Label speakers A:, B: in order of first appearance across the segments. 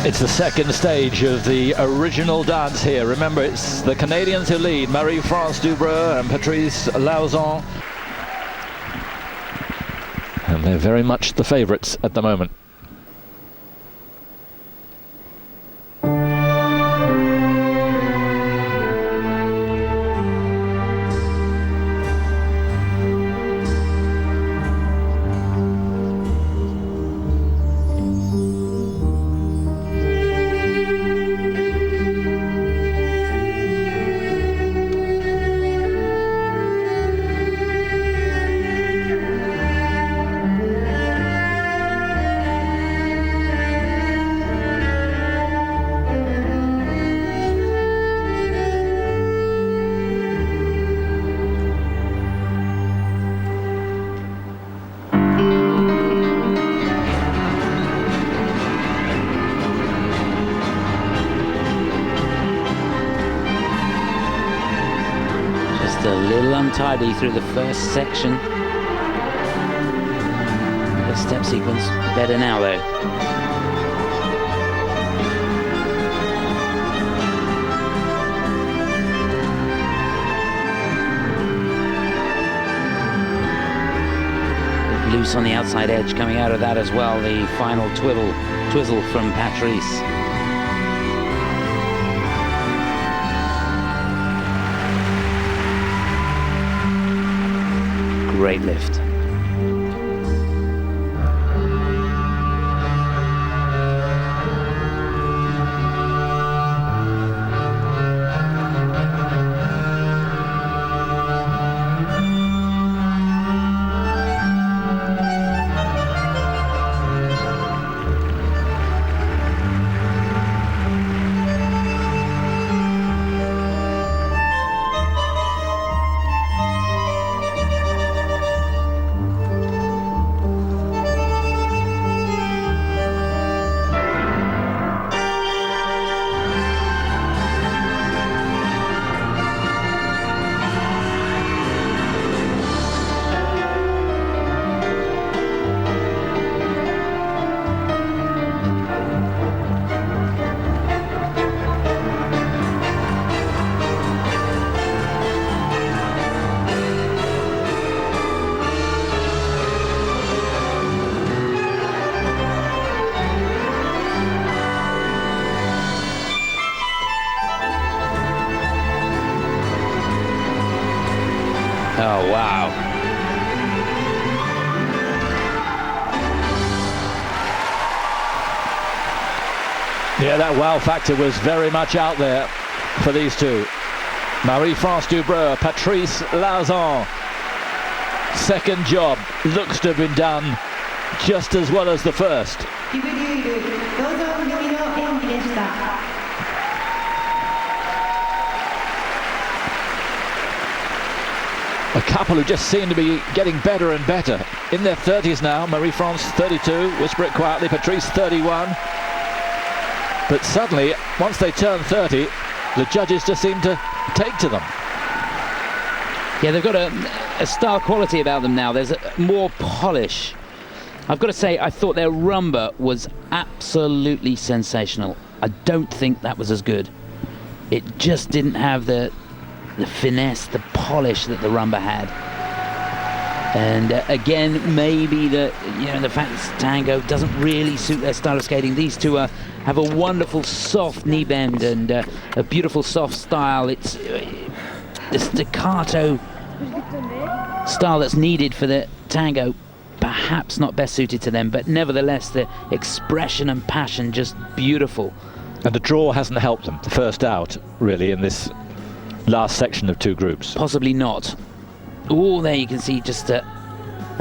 A: It's the second stage of the original dance here. Remember, it's the Canadians who lead, Marie-France Dubreuil and Patrice Lauzon. And they're very much the favourites at the moment.
B: Untidy through the first section. The step sequence better now though. Loose on the outside edge coming out of that as well. The final twizzle from Patrice. Great lift. Oh, wow.
A: Yeah, that wow factor was very much out there for these two. Marie-France Dubreuil, Patrice Lauzon. Second job looks to have been done just as well as the first. A couple who just seem to be getting better and better. In their 30s now, Marie-France 32, whisper it quietly, Patrice 31. But suddenly, once they turn 30, the judges just seem to take to them.
B: Yeah, they've got a style quality about them now. There's more polish. I've got to say, I thought their rumba was absolutely sensational. I don't think that was as good. It just didn't have the finesse, the polish that the rumba had. And again, maybe the fact that tango doesn't really suit their style of skating. These two have a wonderful soft knee bend and a beautiful soft style. It's the staccato style that's needed for the tango, perhaps not best suited to them, but nevertheless the expression and passion just beautiful.
A: And the draw hasn't helped them, the first out really in this last section of two groups.
B: Possibly not. Oh, there you can see just a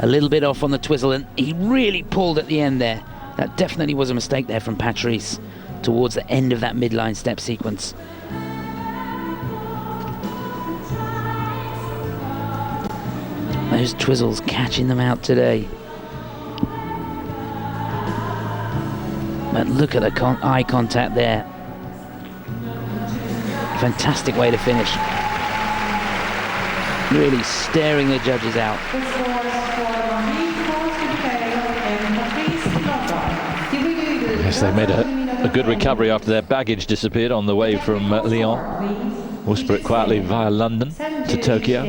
B: little bit off on the twizzle, and he really pulled at the end there. That definitely was a mistake there from Patrice towards the end of that midline step sequence. Those twizzles catching them out today. But look at the eye contact there. Fantastic way to finish. Really staring the judges out.
A: Yes, they made a a good recovery after their baggage disappeared on the way from Lyon. Whisper it quietly via London to Tokyo.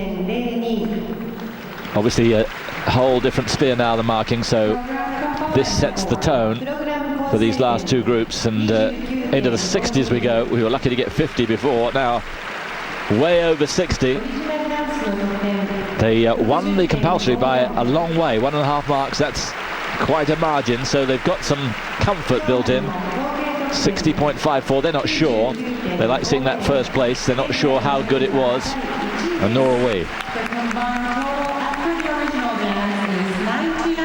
A: Obviously a whole different sphere now, the marking, so this sets the tone for these last two groups, and into the 60s we go. We were lucky to get 50 before, now way over 60. They won the compulsory by a long way, 1.5 marks. That's quite a margin, so they've got some comfort built in. 60.54, they're not sure. They like seeing that first place. They're not sure how good it was, and nor are we.
C: The combined total after the original dance is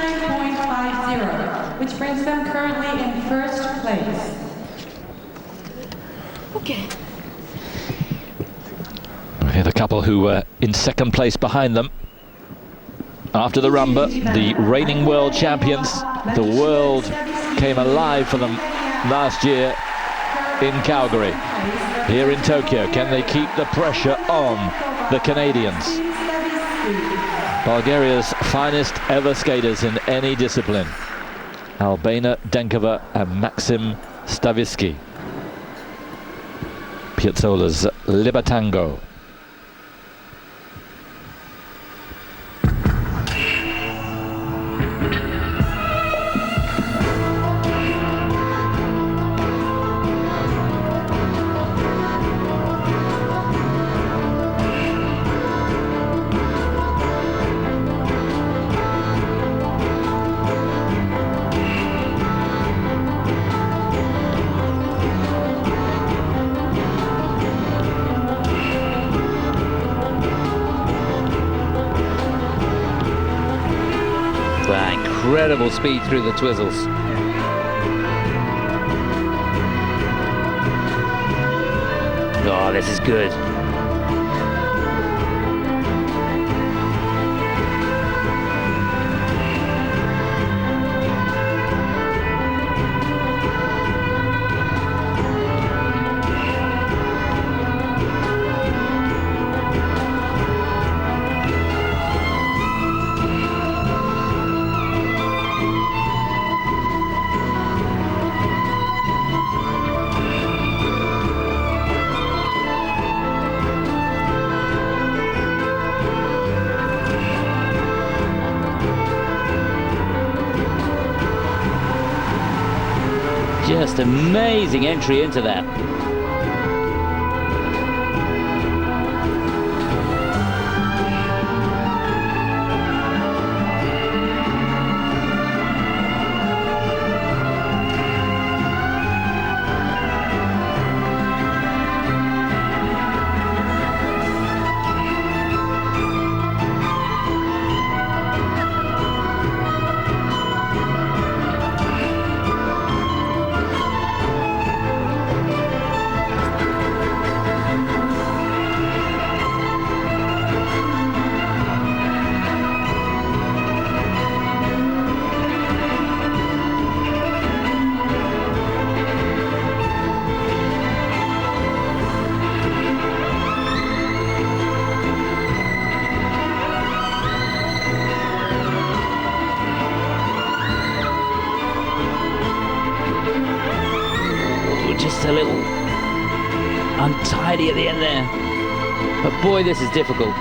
C: 99.50, which brings them currently in first place.
D: Okay.
A: We hear the couple who were in second place behind them after the rumba, the reigning world champions. The world came alive for them last year in Calgary. Here in Tokyo, can they keep the pressure on the Canadians? Bulgaria's finest ever skaters in any discipline. Albena, Denkova and Maxim Staviski. Piazzolla's Tango.
B: Incredible speed through the twizzles. Oh, this is good. Just amazing entry into that. Just a little untidy at the end there, but boy, this is difficult.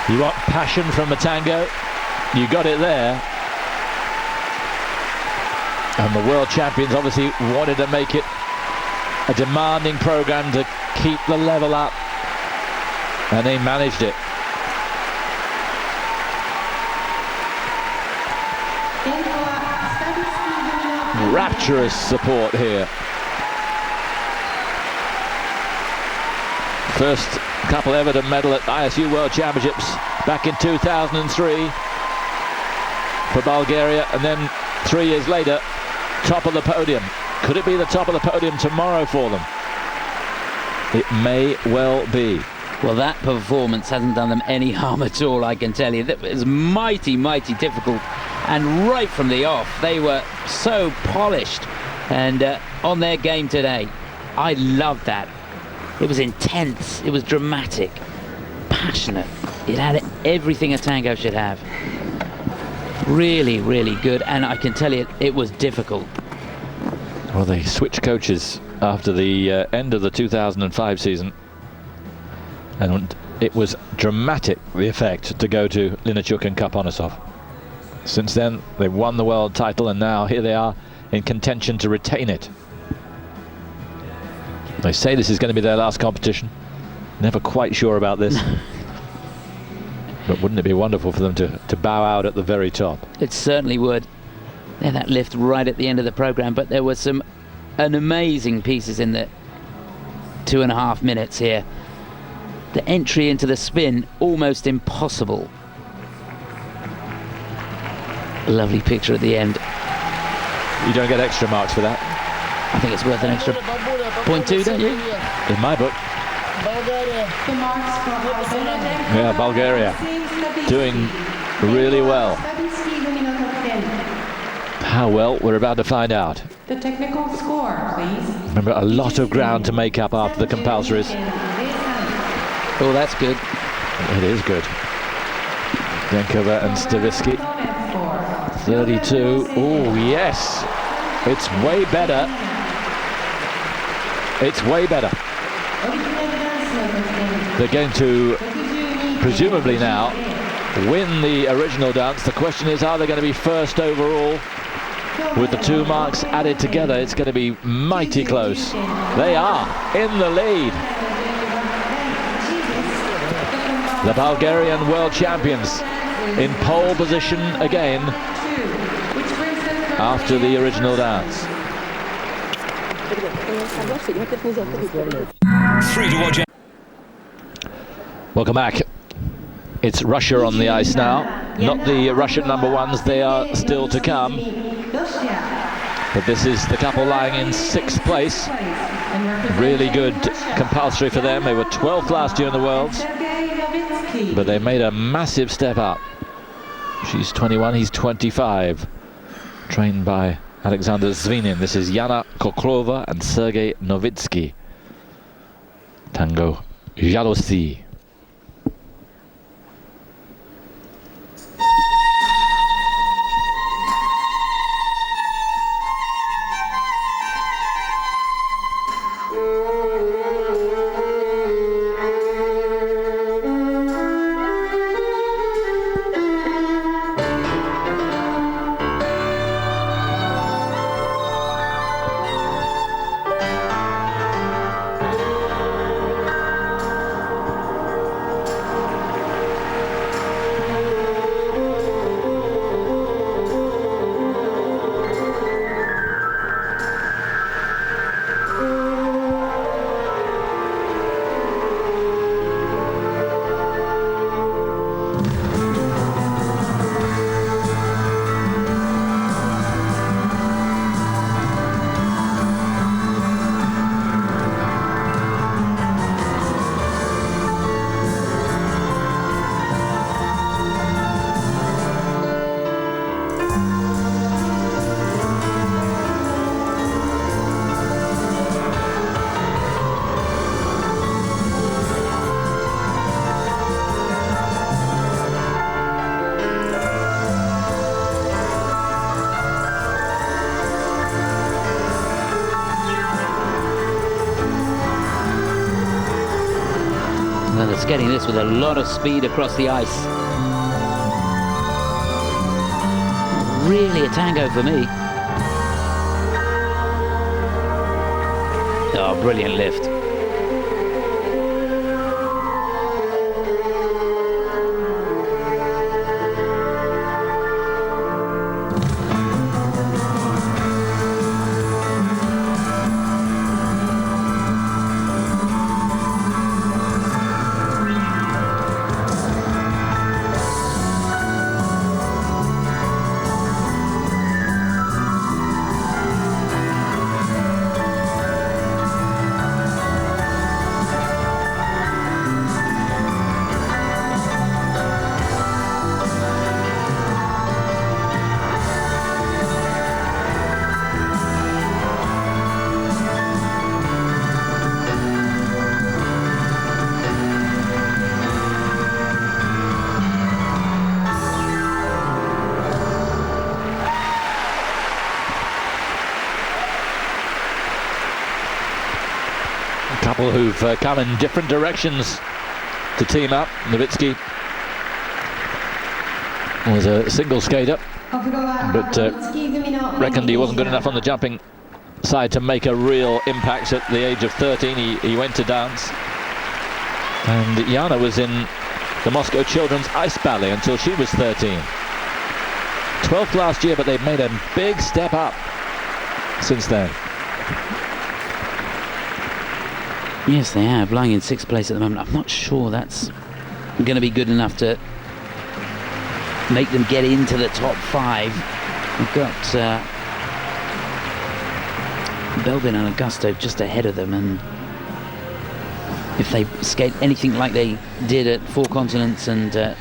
A: You want passion from a tango? You got it there. And the world champions obviously wanted to make it a demanding program to keep the level up, and they managed it. Rapturous support here. First couple ever to medal at ISU World Championships back in 2003 for Bulgaria, and then 3 years later, top of the podium. Could it be the top of the podium tomorrow for them? It may well be.
B: Well, that performance hasn't done them any harm at all, I can tell you. That was mighty, mighty difficult. And right from the off, they were so polished and on their game today. I loved that. It was intense, it was dramatic, passionate. It had everything a tango should have. Really, really good, and I can tell you, it was difficult.
A: Well, they switched coaches after the end of the 2005 season, and it was dramatic, the effect, to go to Linachuk and Karponosov. Since then, they've won the world title, and now here they are in contention to retain it. They say this is going to be their last competition. Never quite sure about this. But wouldn't it be wonderful for them to bow out at the very top?
B: It certainly would. Yeah, that lift right at the end of the program, but there were some amazing pieces in the 2.5 minutes here. The entry into the spin, almost impossible. Lovely picture at the end.
A: You don't get extra marks for that.
B: I think it's worth an extra 0.2, don't you?
A: In my book.
C: The marks for Albena, Denkova,
A: Yeah, Bulgaria doing really well. How well, we're about to find out.
C: The technical score, please.
A: Remember, a lot of ground to make up after the compulsories.
B: Oh, that's good.
A: It is good. Denkova and Staviski. 32. Oh, yes. It's way better. It's way better. They're going to, presumably now, win the original dance. The question is, are they going to be first overall? With the 2 marks added together, it's going to be mighty close. They are in the lead. The Bulgarian world champions in pole position again after the original dance.
D: Free to watch.
A: Welcome back. It's Russia on the ice now. Not the Russian number ones, they are still to come. But this is the couple lying in 6th place. Really good compulsory for them. They were 12th last year in the Worlds, but they made a massive step up. She's 21, he's 25. Trained by Alexander Zvinin. This is Yana Koklova and Sergei Novitsky. Tango Jalousie.
B: Well, it's getting this with a lot of speed across the ice. Really a tango for me. Oh, brilliant lift.
A: A couple who've come in different directions to team up. Nowitzki was a single skater, but reckoned he wasn't good enough on the jumping side to make a real impact at the age of 13. He went to dance. And Jana was in the Moscow Children's Ice Ballet until she was 13. 12th last year, but they've made a big step up since then.
B: Yes, they have, lying in 6th place at the moment. I'm not sure that's going to be good enough to make them get into the top 5. We've got Belbin and Agosto just ahead of them, and if they skate anything like they did at Four Continents and the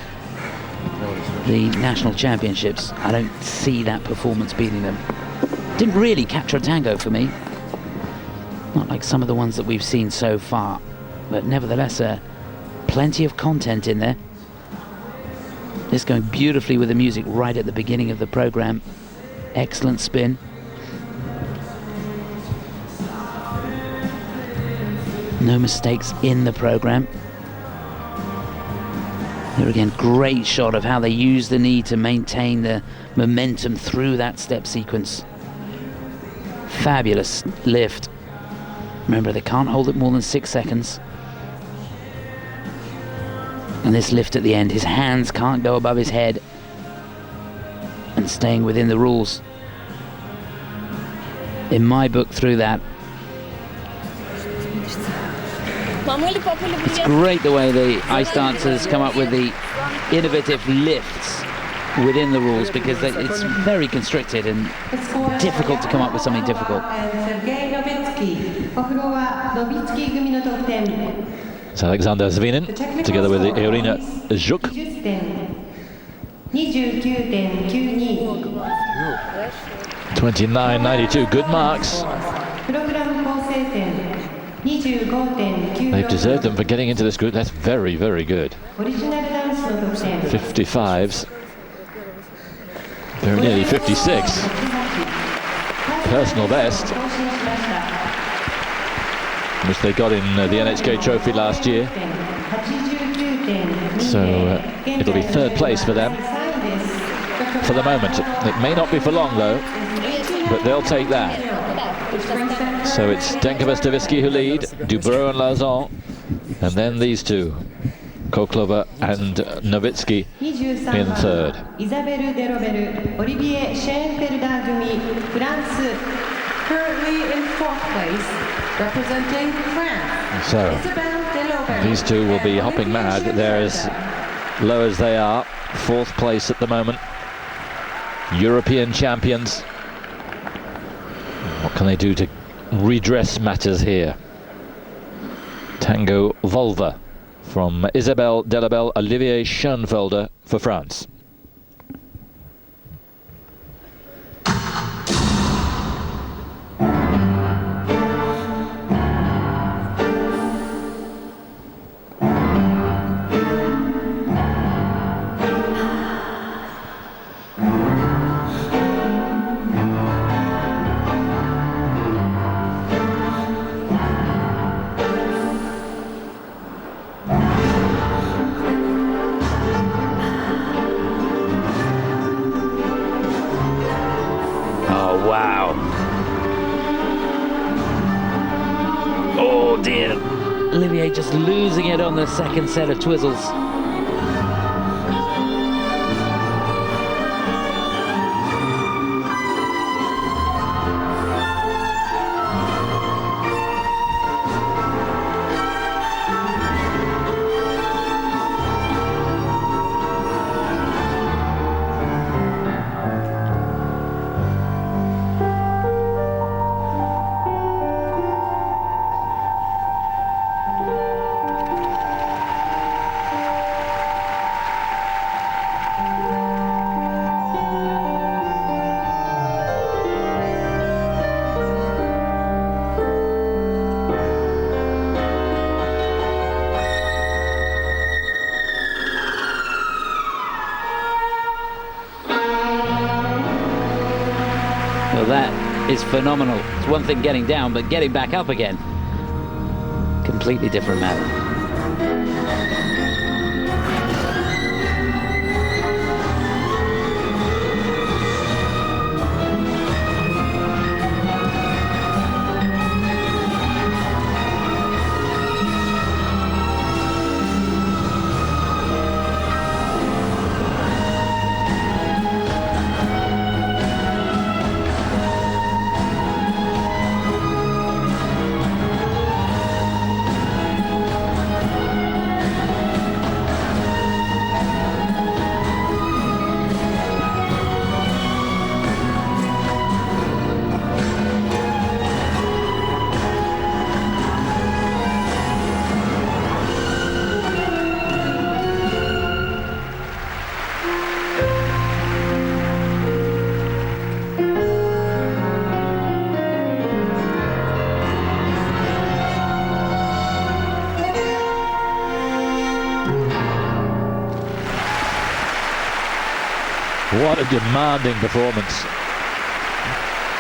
B: National Championships, I don't see that performance beating them. Didn't really capture a tango for me. Not like some of the ones that we've seen so far, but nevertheless, plenty of content in there. This going beautifully with the music right at the beginning of the program. Excellent spin. No mistakes in the program. Here again, great shot of how they use the knee to maintain the momentum through that step sequence. Fabulous lift. Remember, they can't hold it more than 6 seconds. And this lift at the end, his hands can't go above his head. And staying within the rules. In my book, through that, it's great the way the ice dancers come up with the innovative lifts within the rules, because it's very constricted and difficult to come up with something difficult.
A: It's Alexander Zvinin together with Irina Zhuk. 29.92, good marks. They've deserved them for getting into this group. That's very, very good. 55s. Very nearly 56. Personal best, which they got in the NHK Trophy last year. So it'll be 3rd place for them for the moment. It may not be for long though, but they'll take that. So it's Denkova-Staviski who lead, Dubreuil and Lauzon, and then these two, Koklova and Nowitzki in 3rd.
C: Isabelle, Delobel, Olivier, Schoenfelder gumi, France, currently in 4th place, representing France.
A: So
C: Isabelle, Delobel.
A: these two will be hopping mad. They're as low as they are, 4th place at the moment. European champions. What can they do to redress matters here? Tango Volva from Isabelle, Delobel, Olivier, Schoenfelder for France.
B: Olivier just losing it on the 2nd set of twizzles. Well, that is phenomenal. It's one thing getting down, but getting back up again. completely different matter.
A: What a demanding performance,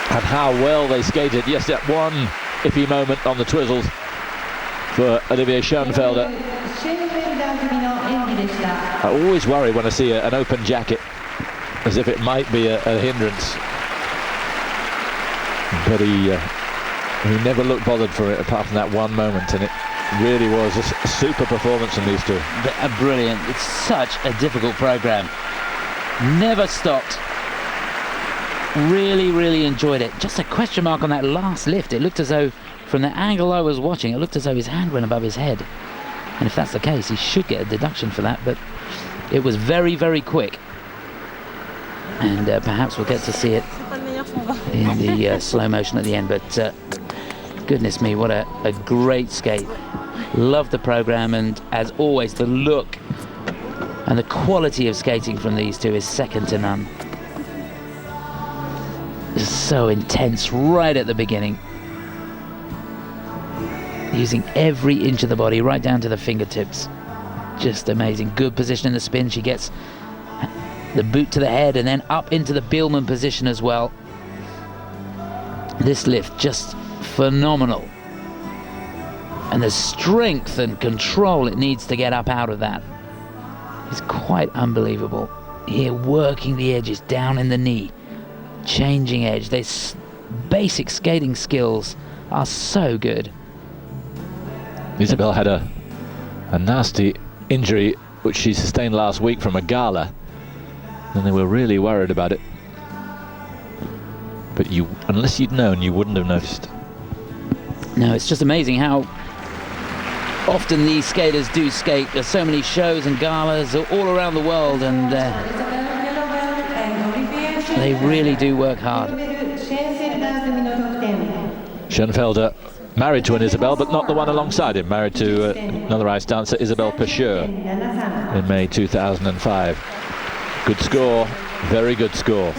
A: and how well they skated. Yes, that one iffy moment on the twizzles for Olivier Schoenfelder. I always worry when I see an open jacket, as if it might be a hindrance, but he never looked bothered for it apart from that one moment, and it really was a super performance from these two.
B: Brilliant. It's such a difficult program. Never stopped. Really enjoyed it. Just a question mark on that last lift. It looked as though, from the angle I was watching, it looked as though his hand went above his head. And if that's the case, he should get a deduction for that. But it was very quick. And perhaps we'll get to see it in the slow motion at the end. But goodness me, what a great skate. Love the program, and as always, the look and the quality of skating from these two is second to none. It's so intense right at the beginning. Using every inch of the body, right down to the fingertips. Just amazing. Good position in the spin. She gets the boot to the head and then up into the Belbin position as well. This lift, just phenomenal. And the strength and control it needs to get up out of that is quite unbelievable. Here, working the edges down in the knee, changing edge. These basic skating skills are so good.
A: Isabelle had a nasty injury which she sustained last week from a gala, and they were really worried about it. But unless you'd known, you wouldn't have noticed.
B: No, it's just amazing how often these skaters do skate. There's so many shows and galas all around the world, and they really do work hard.
A: Schoenfelder married to an Isabelle, but not the one alongside him. Married to another ice dancer, Isabelle Pecheur, in May 2005. Good score, very good score.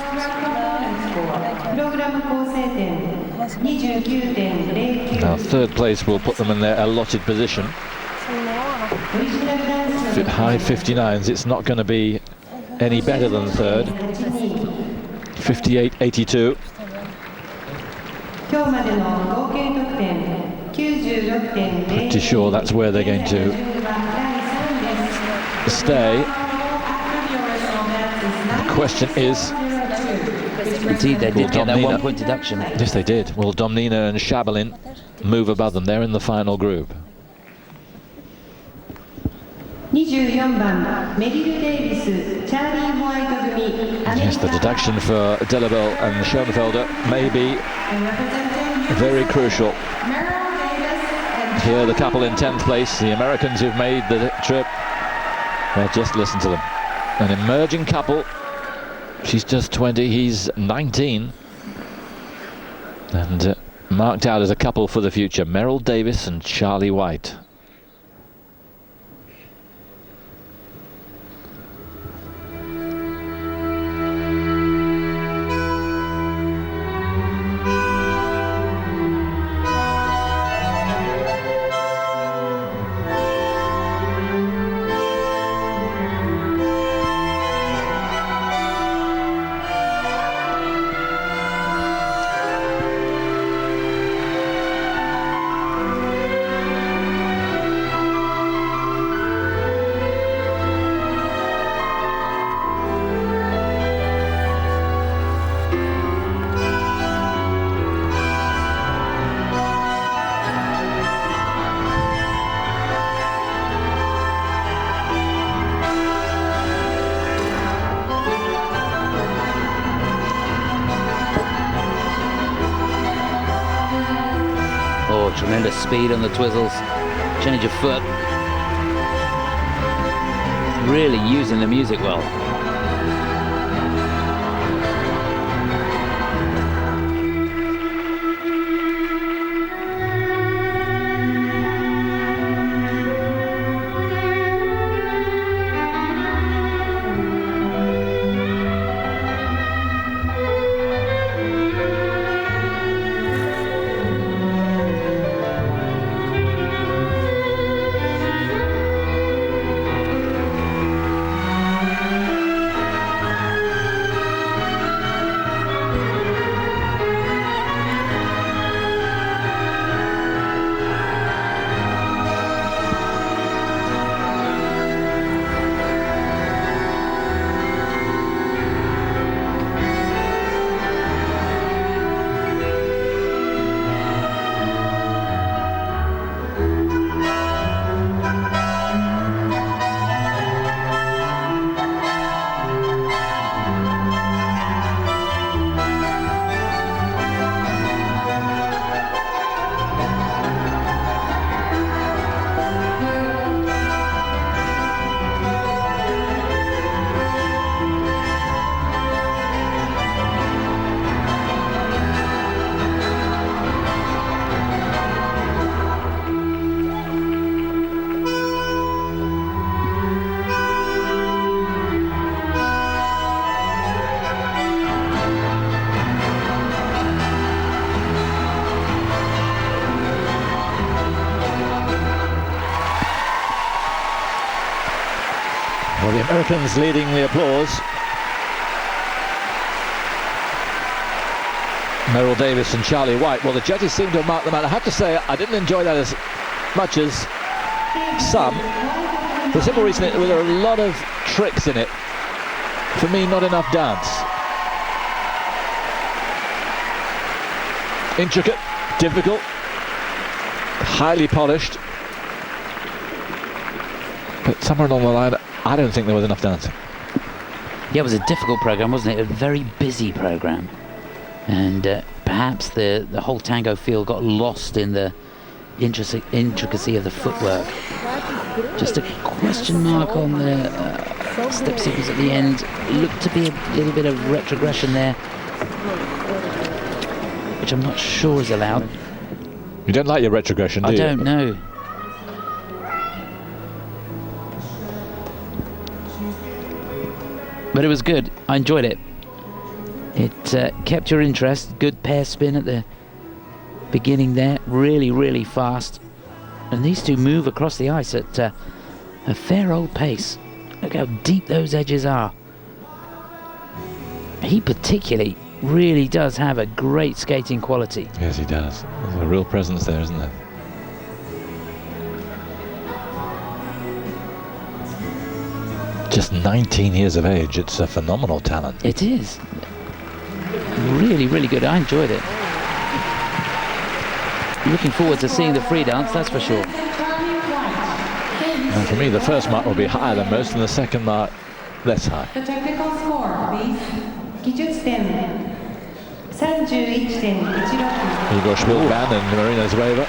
A: Now third place will put them in their allotted position. High 59s, it's not going to be any better than third. 58.82. Pretty sure that's where they're going to stay. The question is,
B: indeed, they did get that 1 point deduction.
A: Yes, they did. Will Domnina and Shabalin move above them? They're in the final group. Yes, the deduction for Delobel and Schoenfelder may be very crucial. Here, the couple in 10th place, the Americans who've made the trip. Well, just listen to them. An emerging couple. She's just 20, he's 19. And marked out as a couple for the future, Meryl Davis and Charlie White.
B: Tremendous speed on the twizzles. Change of foot. Really using the music well.
A: Well, the Americans leading the applause. Meryl Davis and Charlie White. Well, the judges seem to have marked them out. I have to say, I didn't enjoy that as much as some. For the simple reason that there were a lot of tricks in it. For me, not enough dance. Intricate, difficult, highly polished. But somewhere along the line, I don't think there was enough dancing.
B: Yeah, it was a difficult program, wasn't it? A very busy program. And perhaps the whole tango feel got lost in the intricacy of the footwork. Just a question mark on the step sequence at the end. Looked to be a little bit of retrogression there, which I'm not sure is allowed.
A: You don't like your retrogression, do you?
B: I don't know. But it was good. I enjoyed it. It kept your interest. Good pair spin at the beginning there. Really, really fast. And these two move across the ice at a fair old pace. Look how deep those edges are. He particularly really does have a great skating quality.
A: Yes, he does. There's a real presence there, isn't there? Just 19 years of age. It's a phenomenal talent.
B: It is. Really, really good. I enjoyed it. Looking forward to seeing the free dance, that's for sure.
A: And for me, the first mark will be higher than most, and the second mark less high.
C: The technical score, please. 技術点31.16.
A: Igor Schwilban and Marina Zweva.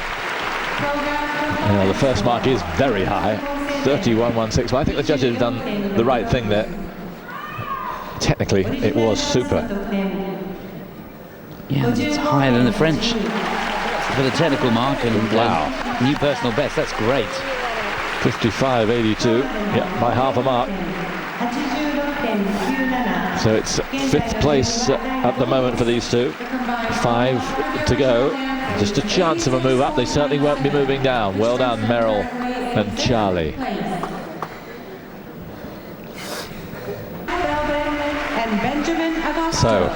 A: The first mark is very high, 31.16. Well, I think the judges have done the right thing there. Technically, it was super.
B: Yeah, it's higher than the French for the technical mark, and
A: wow,
B: new personal best. That's great.
A: 55.82, yeah, by half a mark. So it's fifth place at the moment for these two. 5 to go. Just a chance of a move up. They certainly won't be moving down. Well done, Meryl and Charlie. So,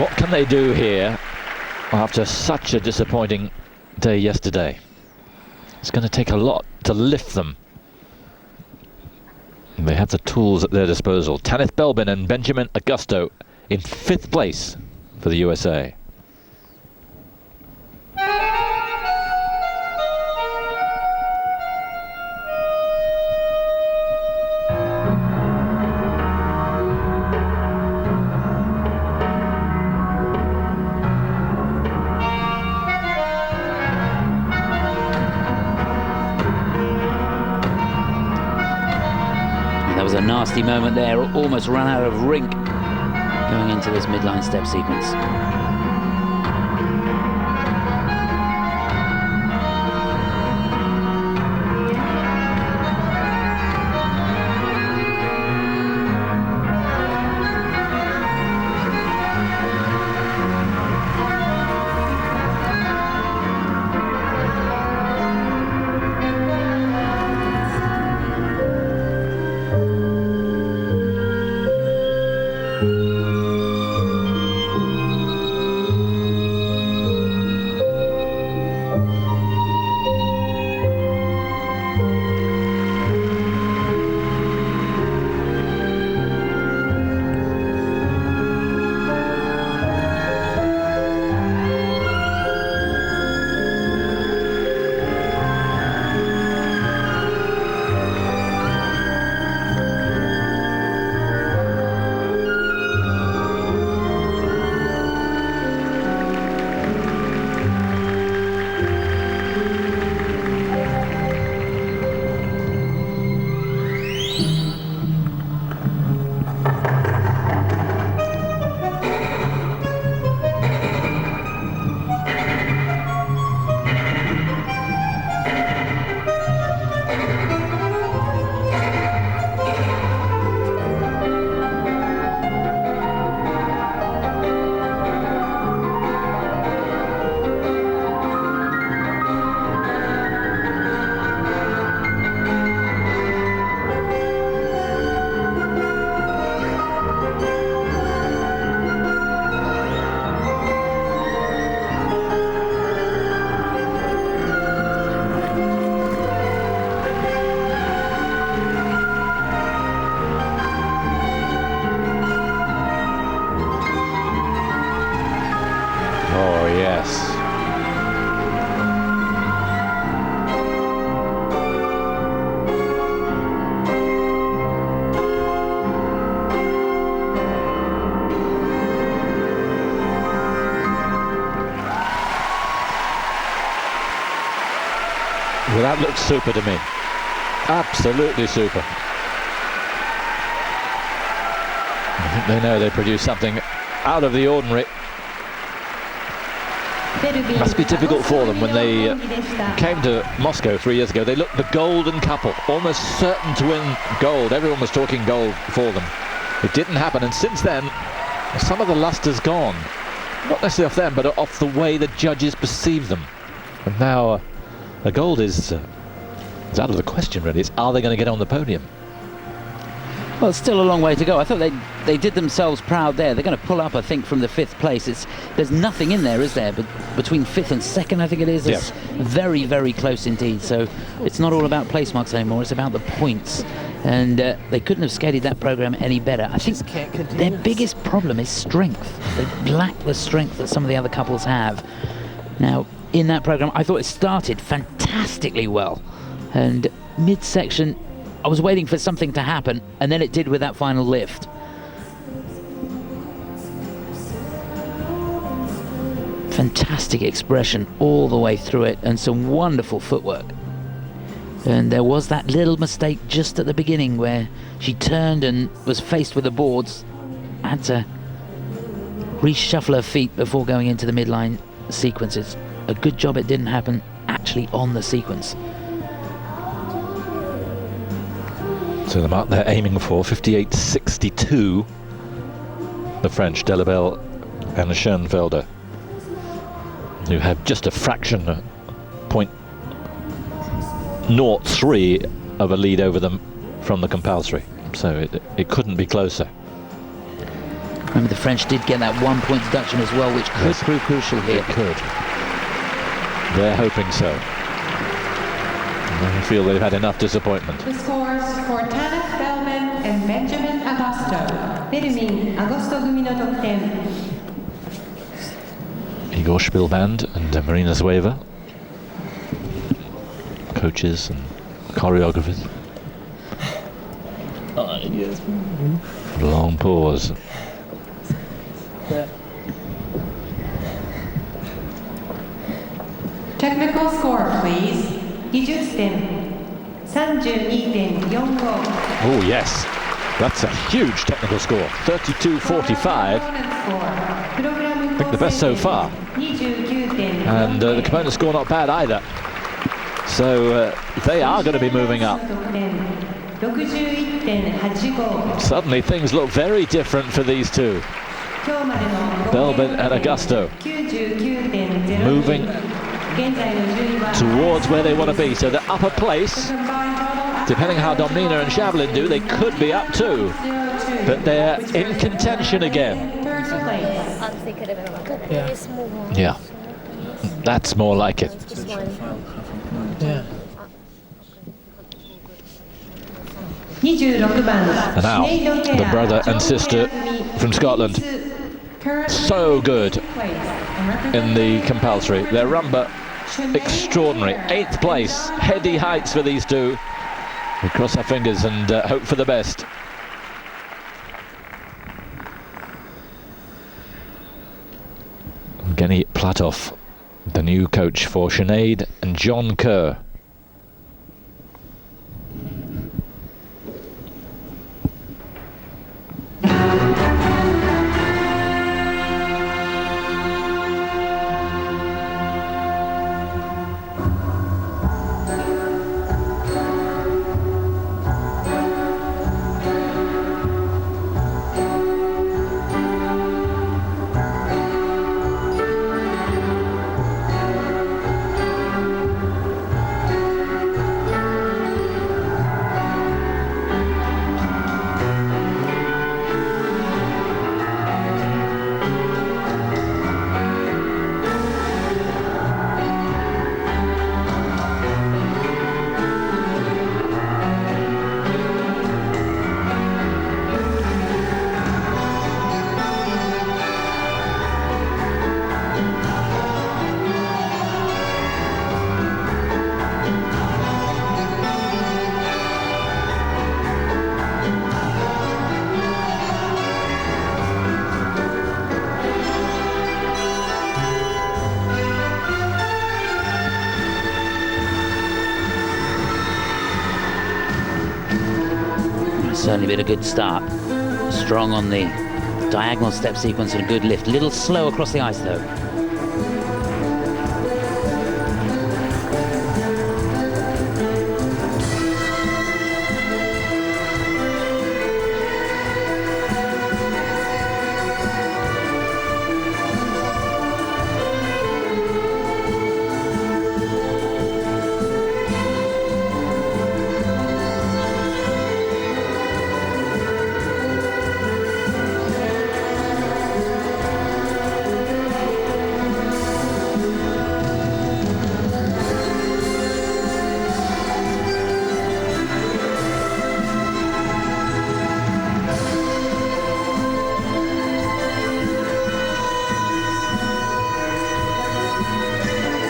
A: what can they do here after such a disappointing day yesterday? It's going to take a lot to lift them. And they have the tools at their disposal. Tanith, Belbin and Benjamin Agosto in 5th place for the USA.
B: was a nasty moment there, almost ran out of rink going into this midline step sequence.
A: Well, that looks super to me. Absolutely super. I think they know they produced something out of the ordinary. It must be difficult for them when they came to Moscow 3 years ago. They looked the golden couple, almost certain to win gold. Everyone was talking gold for them. It didn't happen, and since then, some of the luster's gone. Not necessarily off them, but off the way the judges perceive them. And now the gold is out of the question, really. It's, are they going to get on the podium?
B: Well, it's still a long way to go. I thought they did themselves proud there. They're going to pull up, I think, from the 5th place. There's nothing in there, is there? But between 5th and 2nd, I think it is. It's very, very close indeed. So it's not all about place marks anymore. It's about the points. And they couldn't have skated that program any better. I think their biggest problem is strength. They lack the strength that some of the other couples have. Now, in that program, I thought it started fantastically well. And midsection, I was waiting for something to happen, and then it did with that final lift. Fantastic expression all the way through it, and some wonderful footwork. And there was that little mistake just at the beginning where she turned and was faced with the boards, had to reshuffle her feet before going into the midline sequences. A good job it didn't happen actually on the sequence.
A: So the mark they're aiming for, 58.62, the French Delobel and Schoenfelder, who have just a fraction, 0.03 of a lead over them from the compulsory. So it couldn't be closer.
B: Remember, the French did get that 1 point deduction as well, which could prove crucial here.
A: It could. They're hoping so. They feel they've had enough disappointment.
C: The scores for Tanith, Belbin, and Benjamin Agosto. Belbin, Agosto組の得点.
A: Igor Spielband and Marina Zueva, coaches and choreographers.
D: Yes.
A: Long pause.
D: Yeah.
C: Technical score, please. 技術点 32.45.
A: Oh yes, That's a huge technical score, 32-45. I think the best so far. And the component score not bad either. So they are going to be moving up. Suddenly things look very different for these two. Belbin and Agosto moving towards where they want to be. So the upper place, depending how Domnina and Shabalin do, they could be up too. But they're in contention again. Yeah, that's more like it.
D: Yeah.
A: And now, the brother and sister from Scotland, so good in the compulsory. Their rumba, extraordinary. 8th place, heady heights for these two. We cross our fingers and hope for the best. Evgeny Platov, the new coach for Sinead and John Kerr.
B: Certainly been a good start. Strong on the diagonal step sequence and a good lift. A little slow across the ice though.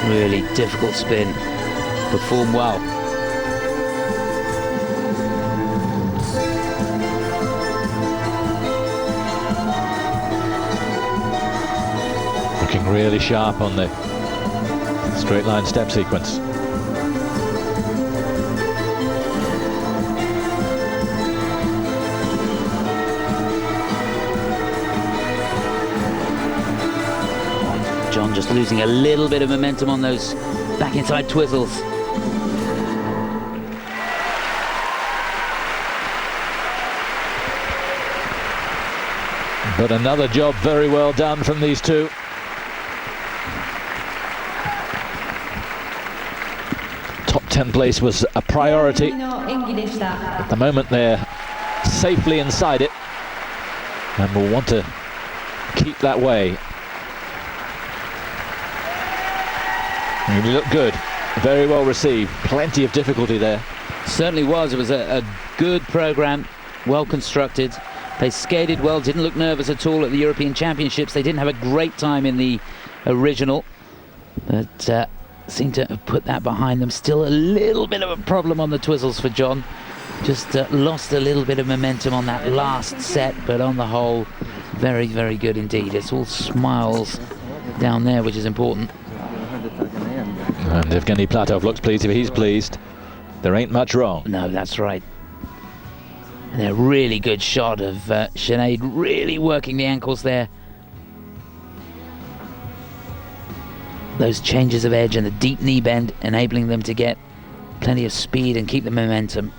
B: Really difficult spin. Perform well.
A: Looking really sharp on the straight line step sequence.
B: John just losing a little bit of momentum on those back inside twizzles.
A: But another job very well done from these two. Top 10 place was a priority. At the moment they're safely inside it and will want to keep that way. You look good, very well received, plenty of difficulty there.
B: Certainly was. It was a good program, well constructed. They skated well, didn't look nervous at all at the European Championships. They didn't have a great time in the original, but seemed to have put that behind them. Still a little bit of a problem on the twizzles for John. Just lost a little bit of momentum on that last set, but on the whole, very, very good indeed. It's all smiles down there, which is important.
A: And Evgeny Platov looks pleased. If he's pleased, there ain't much wrong.
B: No, that's right. And a really good shot of Sinead really working the ankles there. Those changes of edge and the deep knee bend enabling them to get plenty of speed and keep the momentum.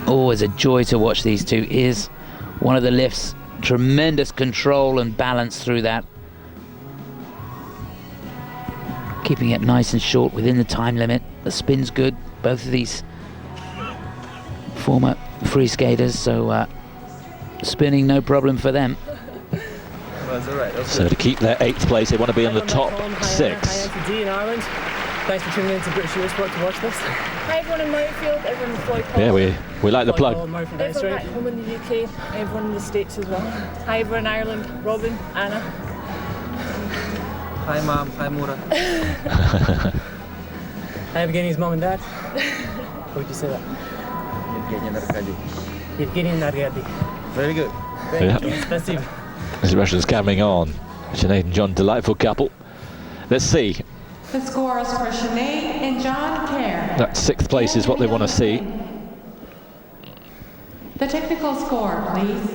B: Always a joy to watch these two. Here's one of the lifts. Tremendous control and balance through that. Keeping it nice and short within the time limit. The spin's good. Both of these former free skaters, so spinning no problem for them.
A: So to keep their 8th place, they want to be in the top 6.
D: in Ireland. Thanks for tuning in to British Eurosport to watch this.
E: Hi everyone in Murrayfield, everyone in Floyd Hall.
A: Yeah, we like the plug.
D: Everyone
E: Everyone back home in the UK, everyone in the States as well. Hi everyone in Ireland, Robin, Anna.
D: Hi Mom, hi Moira. Hi Evgeny's mom and dad. How would you say that? Evgeny Nargadi.
F: Very good.
A: Yeah.
D: Спасибо.
A: As Russians coming on. Sinead and John, delightful couple. Let's see.
C: The scores for Sinead and John Kerr.
A: That 6th place is what they want to see.
C: The technical score, please.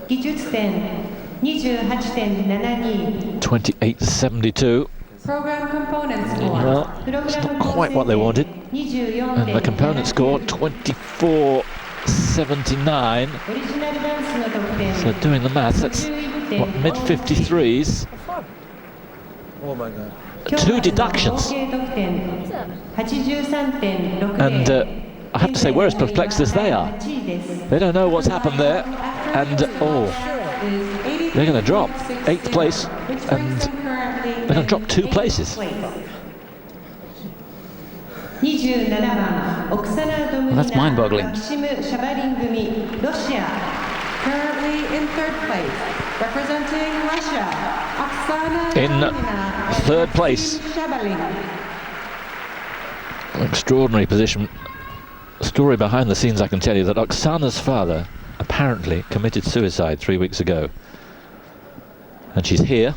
C: 技術点 28.72.
A: 28.72.
C: Program component score.
A: Well, it's not quite what they wanted. And the component score, 24.79. So doing the maths, that's what, mid-53s.
F: Oh my God.
A: 2 deductions. And I have to say, we're as perplexed as they are. They don't know what's happened there. And, they're going to drop 8th place. And they're going to drop 2 places.
C: Well,
B: that's mind-boggling.
C: Currently in 3rd place, representing Russia, Oksana
A: In
C: Domnina,
A: 3rd place.
C: Shabalin.
A: Extraordinary position. Story behind the scenes, I can tell you, that Oksana's father apparently committed suicide 3 weeks ago. And she's here.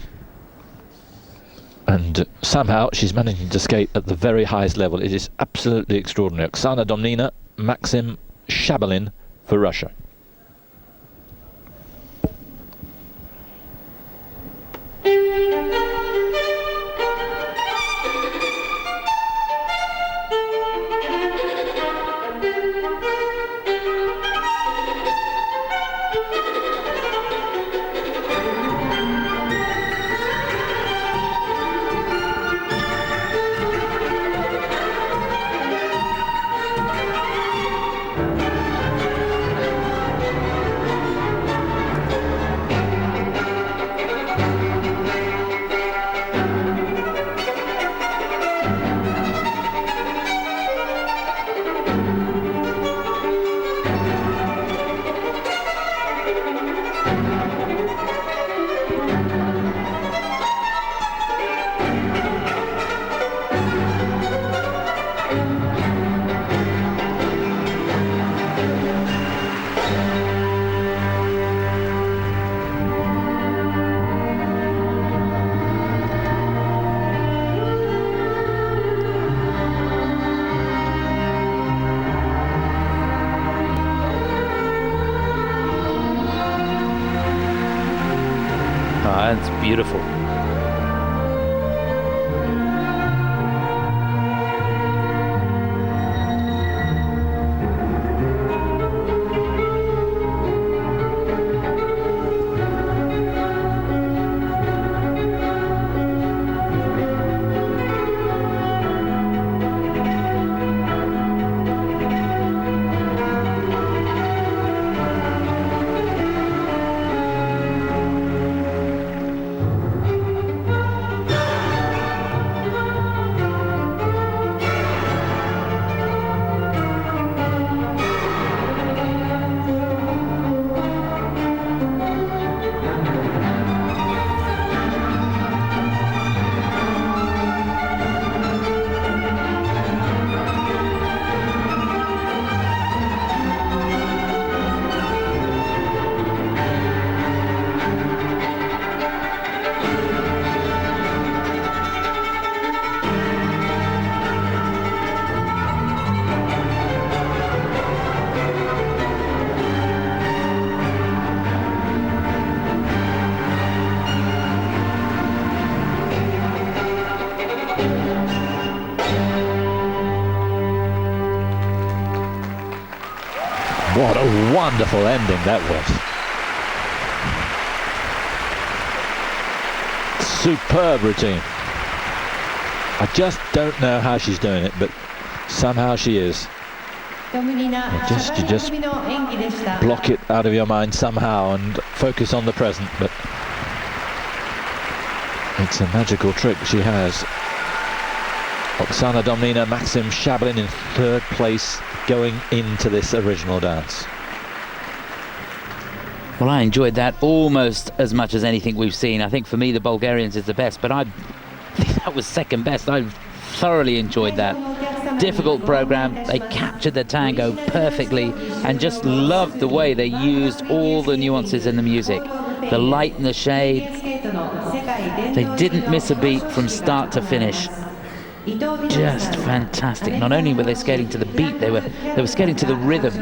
A: And somehow she's managing to skate at the very highest level. It is absolutely extraordinary. Oksana Domnina, Maxim, Shabalin for Russia.
B: It's beautiful.
A: What a wonderful ending that was. Superb routine. I just don't know how she's doing it, but somehow she is. You just block it out of your mind somehow and focus on the present, but it's a magical trick she has. Oksana, Domnina, Maxim, Shabalin in third place going into this original dance.
B: Well, I enjoyed that almost as much as anything we've seen. I think for me the Bulgarians is the best, but I think that was second best. I thoroughly enjoyed that. Difficult program, they captured the tango perfectly and just loved the way they used all the nuances in the music, the light and the shade. They didn't miss a beat from start to finish. Just fantastic. Not only were they skating to the beat, they were skating to the rhythm.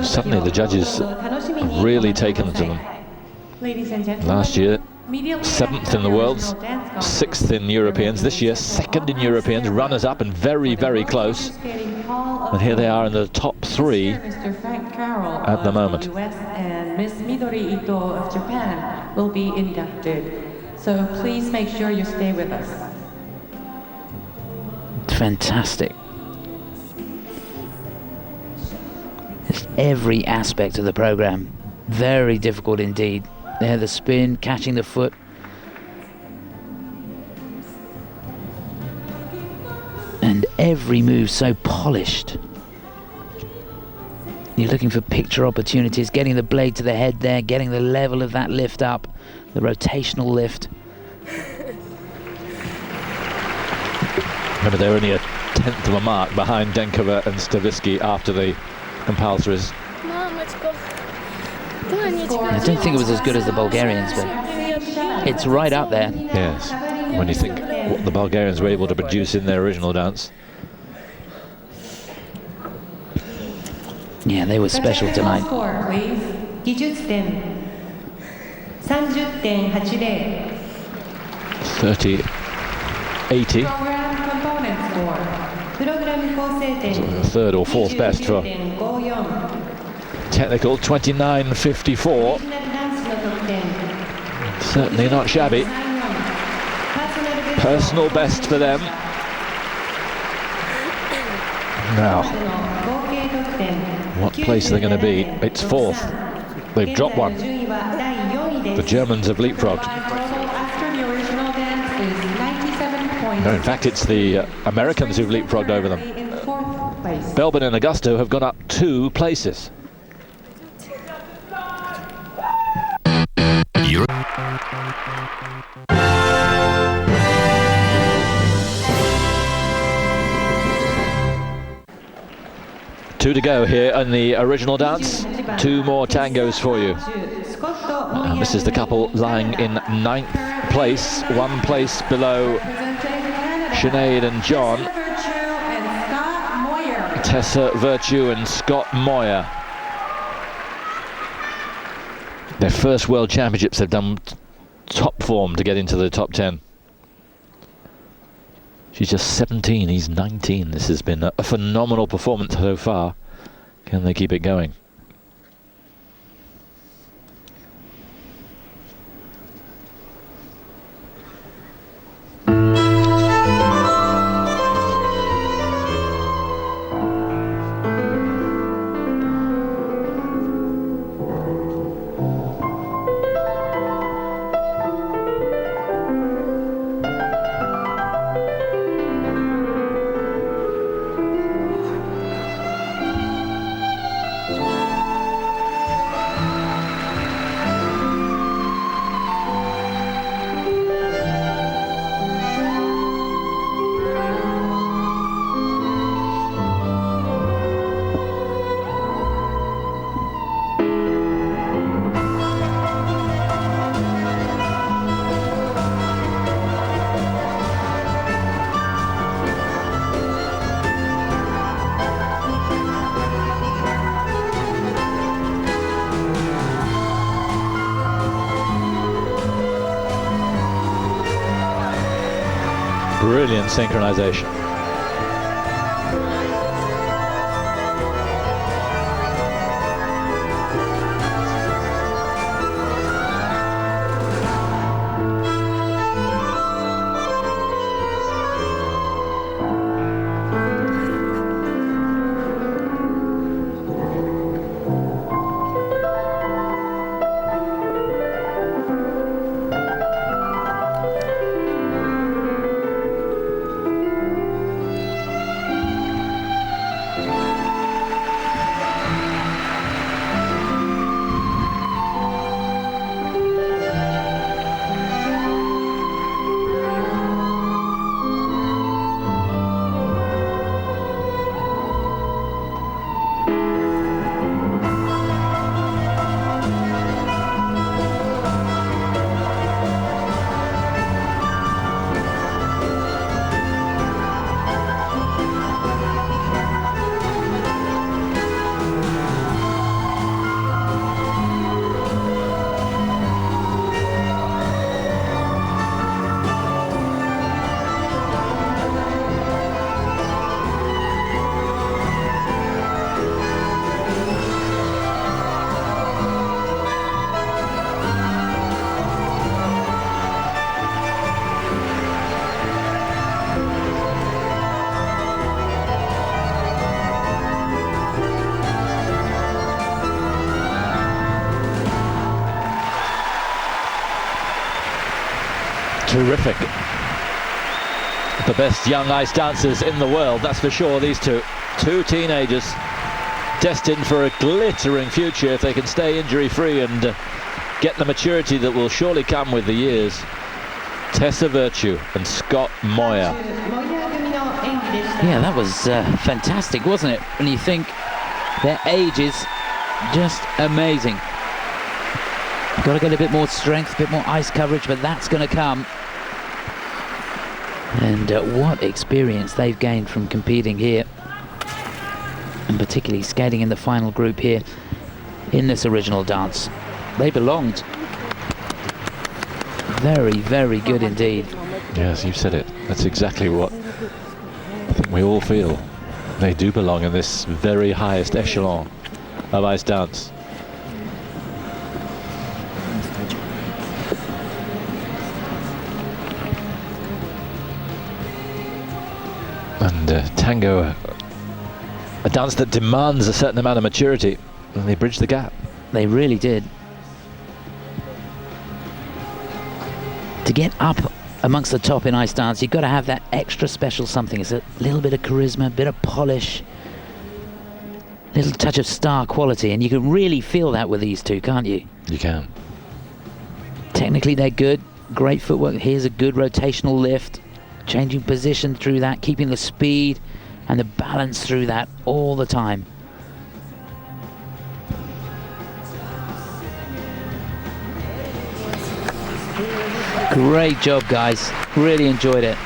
A: Suddenly the judges have really taken to them. Last year 7th in the Worlds, 6th in Europeans. This year 2nd in Europeans, runners up and very, very close. And here they are in the top 3 at the moment.
C: And Miss Midori Ito of Japan will be inducted. So please make sure you stay with us.
B: Fantastic. Just every aspect of the program, very difficult indeed. There, the spin, catching the foot. And every move so polished. You're looking for picture opportunities, getting the blade to the head there, getting the level of that lift up, the rotational lift.
A: Remember, they're only a 10th of a mark behind Denkova-Staviski after the compulsories.
E: Mom, let's go.
B: I don't think it was as good as the Bulgarians, but it's right up there.
A: Yes, when you think what the Bulgarians were able to produce in their original dance.
B: Yeah, they were special tonight.
A: 30-80. Third or fourth best for technical. 29.54. Certainly not shabby. Personal best for them. Now, what place are they going to be? It's 4th. They've dropped one. The Germans have leapfrogged. No, in fact, it's the Americans who've leapfrogged over them. Belbin and Agosto have gone up 2 places. Two to go here in the original dance. 2 more tangos for you. And this is the couple lying in 9th place, 1 place below Sinead and John. Tessa Virtue and Scott Moir. Their first World Championships, they've done top form to get into the top 10. She's just 17, he's 19. This has been a phenomenal performance so far. Can they keep it going? Brilliant synchronization. Terrific. The best young ice dancers in the world, that's for sure, these two. Two teenagers destined for a glittering future if they can stay injury-free and get the maturity that will surely come with the years. Tessa Virtue and Scott Moir.
B: Yeah, that was fantastic, wasn't it? When you think their age is just amazing. Got to get a bit more strength, a bit more ice coverage, but that's going to come. And what experience they've gained from competing here, and particularly skating in the final group here in this original dance. They belonged. Very, very good indeed.
A: Yes, you said it. That's exactly what I think we all feel. They do belong in this very highest echelon of ice dance. And tango, a dance that demands a certain amount of maturity, and they bridged the gap.
B: They really did. To get up amongst the top in ice dance, you've got to have that extra special something. It's a little bit of charisma, a bit of polish, a little touch of star quality, and you can really feel that with these two, can't you?
A: You can.
B: Technically they're good, great footwork. Here's a good rotational lift, changing position through that, keeping the speed and the balance through that all the time. Great job, guys. Really enjoyed it.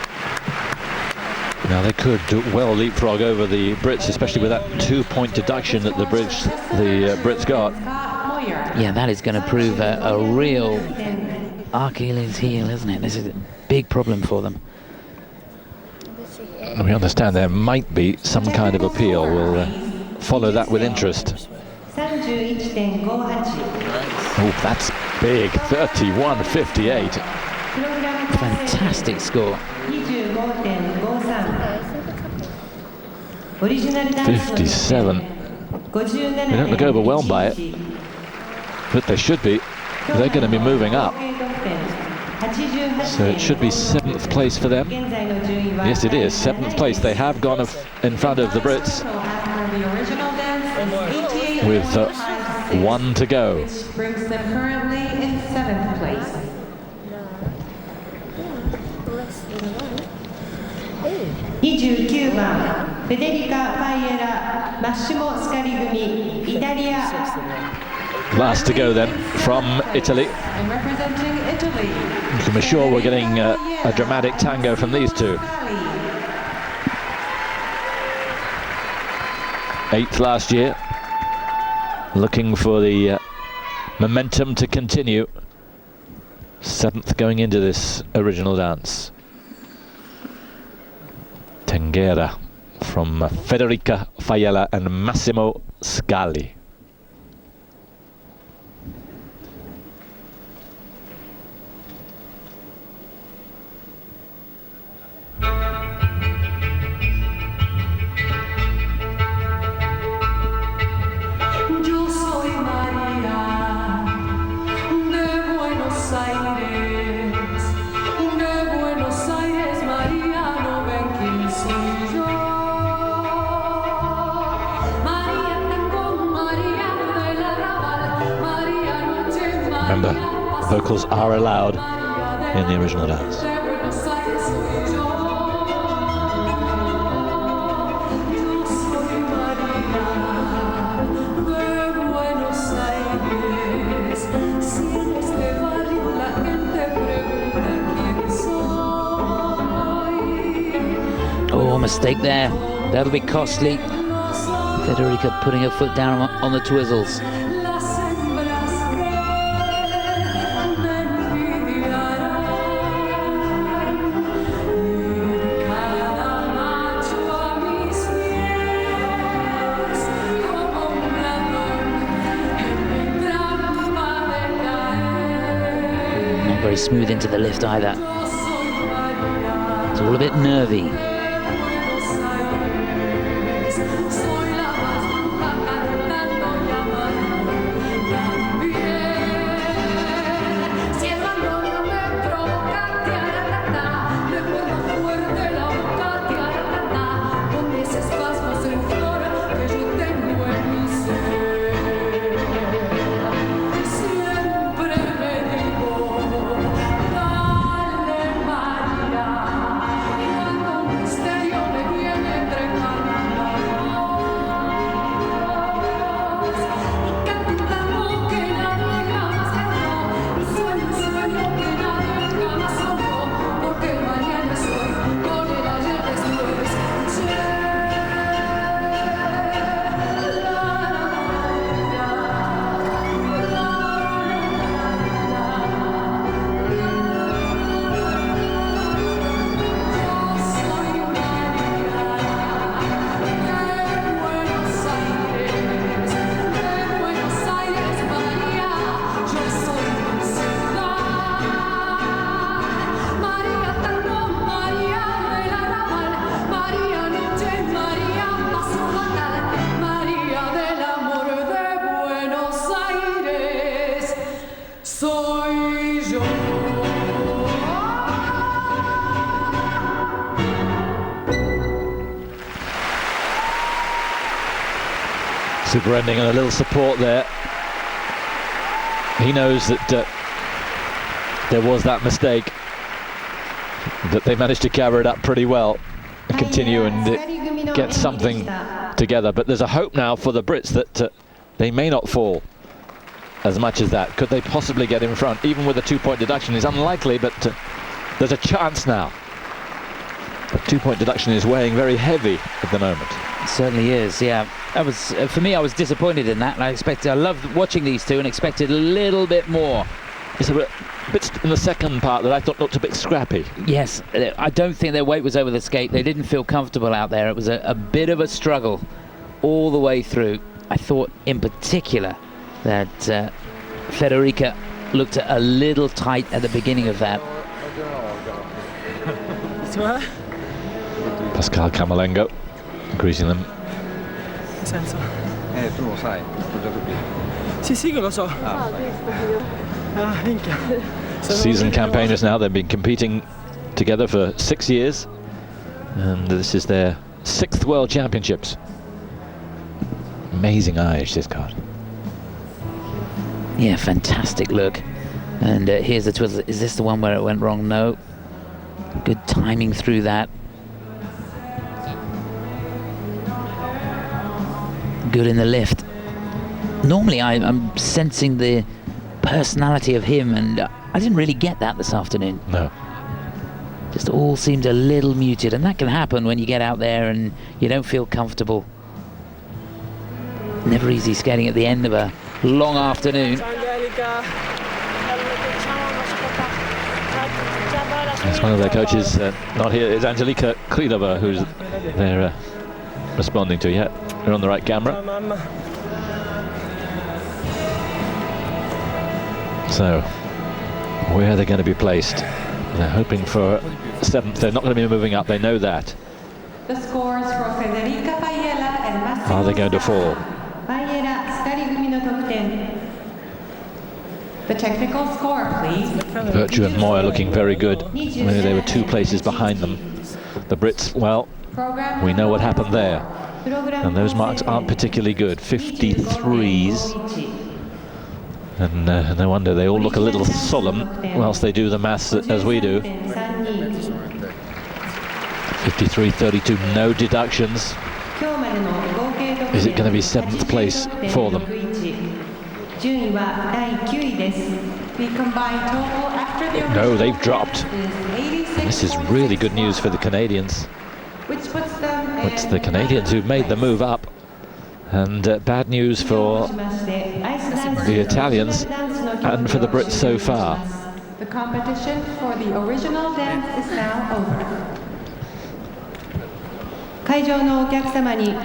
A: Now they could well leapfrog over the Brits, especially with that 2-point deduction that the Brits got.
B: Yeah, that is going to prove a real Achilles heel, isn't it? This is a big problem for them.
A: We understand there might be some kind of appeal. We'll follow that with interest. Oh, that's big. 31.58.
B: Fantastic score.
A: 57. They don't look overwhelmed by it, but they should be. They're going to be moving up. So it should be 7th place for them. Yes, it is 7th place. They have gone in front of the Brits with 1 to go.
C: Brings them currently in 7th place. 29番フェデリカ・ファイエラ・マッシモ・スカリ組イタリア
A: Last to go then from Italy.
C: And representing Italy.
A: You can be sure we're getting a dramatic tango from these two. 8th last year. Looking for the momentum to continue. 7th going into this original dance. Tangera from Federica Faiella and Massimo Scali. Remember, vocals are allowed in the original dance.
B: Oh, mistake there. That'll be costly. Federica putting her foot down on the twizzles. Not very smooth into the lift either. It's all a bit nervy.
A: Super ending and a little support there. He knows that there was that mistake, that they managed to cover it up pretty well, continue and get something together. But there's a hope now for the Brits that they may not fall as much as that. Could they possibly get in front? Even with a 2-point deduction is unlikely, but there's a chance now. The 2-point deduction is weighing very heavy at the moment.
B: It certainly is, yeah. That was, for me, I was disappointed in that, and I loved watching these two and expected a little bit more.
A: It's a bit in the second part that I thought looked a bit scrappy.
B: Yes, I don't think their weight was over the skate. They didn't feel comfortable out there. It was a bit of a struggle all the way through. I thought in particular that Federica looked a little tight at the beginning of that.
A: Pascal Camerlengo greeting them.
D: Senso.
F: Tu lo sai, l'ho già capito.
D: Sì, sì che lo so. Minchia.
A: Seasoned campaigners now. They've been competing together for 6 years, and this is their 6th World Championships. Amazing Irish, this card.
B: Yeah, fantastic look. And here's the twizzle. Is this the one where it went wrong? No. Good timing through that. Good in the lift. Normally I'm sensing the personality of him, and I didn't really get that this afternoon.
A: No.
B: Just all seemed a little muted, and that can happen when you get out there and you don't feel comfortable. Never easy skating at the end of a long afternoon.
A: It's one of their coaches not here. It's Angelika Klidova who's they're responding to. Yeah, they're on the right camera. So, where are they going to be placed? They're hoping for 7th. They're not going to be moving up. They know that.
C: The scores for Federica Paiella and Maxim.
A: Are they going to fall?
C: The technical score, please.
A: Virtue and Moir looking very good. Maybe they were 2 places behind them. The Brits, well, we know what happened there. And those marks aren't particularly good. 53s. And no wonder they all look a little solemn whilst they do the maths as we do. 53-32, no deductions. Is it going to be 7th place for them? No, they've dropped. And this is really good news for the Canadians. It's the Canadians who've made the move up. And bad news for the Italians and for the Brits so far.
C: The competition for the original dance is now over.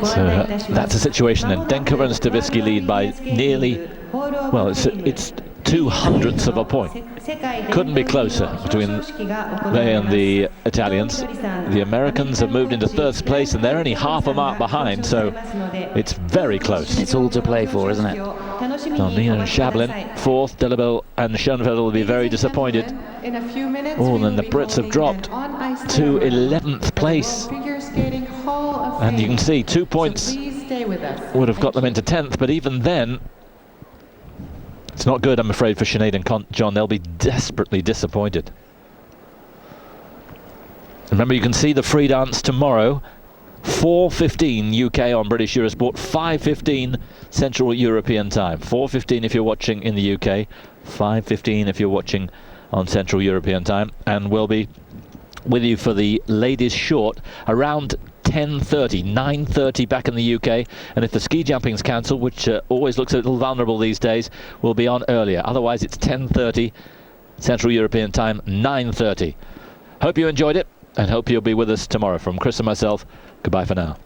A: So that's a situation then. Denkova-Staviski lead by nearly, well, it's 0.02 of a point. Couldn't be closer between they and the Italians. The Americans have moved into 3rd place and they're only half a mark behind, so it's very close.
B: It's all to play for, isn't it?
A: Domnina and Shabalin 4th. Delobel and Schoenfelder will be very disappointed. Oh, and then the Brits have dropped to 11th place. And you can see 2 points would have got them into 10th, but even then, it's not good, I'm afraid, for Sinead and John. They'll be desperately disappointed. Remember, you can see the free dance tomorrow, 4:15 UK on British Eurosport, 5:15 Central European time. 4:15 if you're watching in the UK, 5:15 if you're watching on Central European time, and we'll be with you for the ladies short around 10:30, 9:30 back in the UK, and if the ski jumping's cancelled, which always looks a little vulnerable these days, we'll be on earlier. Otherwise it's 10:30 Central European time, 9:30. Hope you enjoyed it and hope you'll be with us tomorrow. From Chris and myself, goodbye for now.